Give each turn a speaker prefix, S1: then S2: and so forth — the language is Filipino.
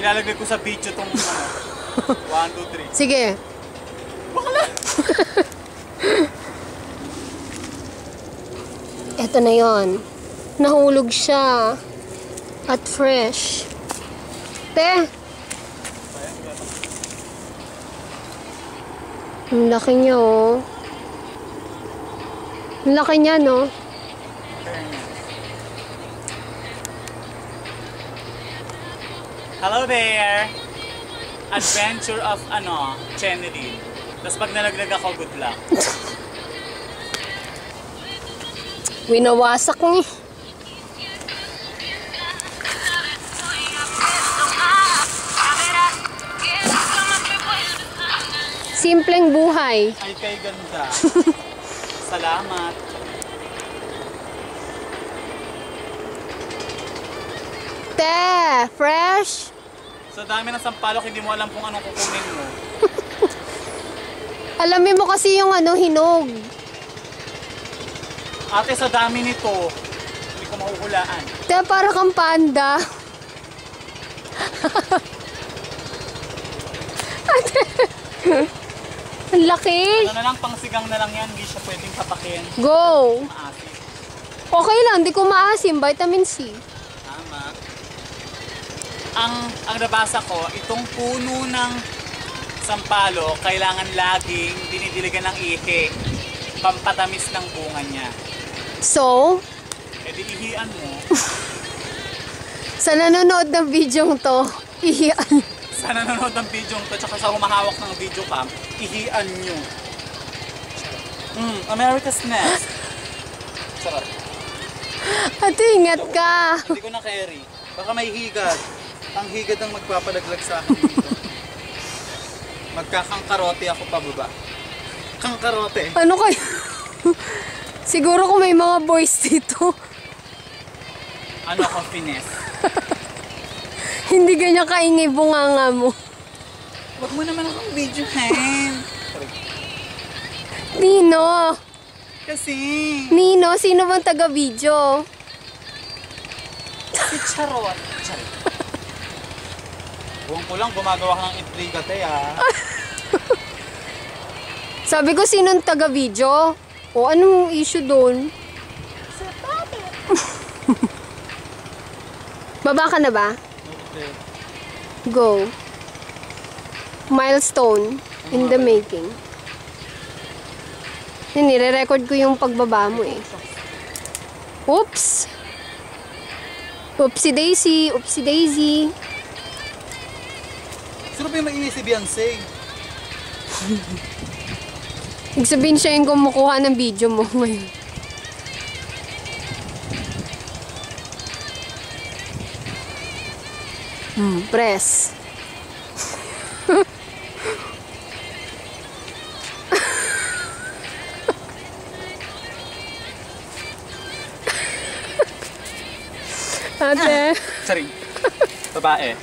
S1: Ilalagay ko sa video tong 1, 2, 3.
S2: Sige.
S1: Bakla!
S2: Eto na yon. Nahulog siya. At fresh. Te! Ang laki niya, oh. Ang laki niya, no?
S1: Hello there! Adventure of, Chenedy. Tapos pag nalaglag ako, good luck.
S2: Winawasak ni. Simpleng buhay.
S1: Ay, kay ganda. Salamat.
S2: Te! Fresh!
S1: Sa dami ng sampalok, hindi mo alam kung anong kukunin mo.
S2: Alamin mo kasi yung hinog.
S1: Ate, sa dami nito, hindi ko mahuhulaan.
S2: Te, para kang panda. Ate! Ang laki!
S1: Ano na lang, pangsigang na lang yan, hindi siya pwedeng tapakin.
S2: Go!
S1: Maasim.
S2: Okay lang, di ko maasim. Vitamin C.
S1: Tama. Ang nabasa ko, itong puno ng sampalo, kailangan laging dinidiligan ng ihi. Pampatamis ng bunga niya.
S2: So,
S1: E di ihian mo.
S2: sa nanonood ng video to, ihian.
S1: Sa nanonood ng video to, tsaka sa humahawak ng video cam, ihian nyo. America's Nest. Sarap.
S2: Ate, ingat ka.
S1: Hindi ko na carry. Baka may higad. Ang higad ang magpapalaglag sa akin dito. Magkakangkarote ako pababa. Kangkarote.
S2: Ano kayo? Siguro kung may mga boys dito.
S1: Ano ako, finesse?
S2: Hindi ganyan kaingay bunganga mo.
S1: Huwag mo naman akong video hand.
S2: Nino!
S1: Kasi
S2: Nino, sino bang taga-video?
S1: si Charot. Charot. Buong ko lang gumagawa ka ng intriga, te, ah.
S2: Sabi ko, sinong taga-video? O, anong issue doon? Baba ka na ba?
S1: Okay.
S2: Go. Milestone in the making. Nire-record ko yung pagbaba mo eh. Oops! Oopsie daisy! Oopsie daisy!
S1: Sino ba yung mainis si Beyonce?
S2: Ibig sabihin siya yung kumukuha ng video mo ngayon. Press. Ate.
S1: Sorry. Babae.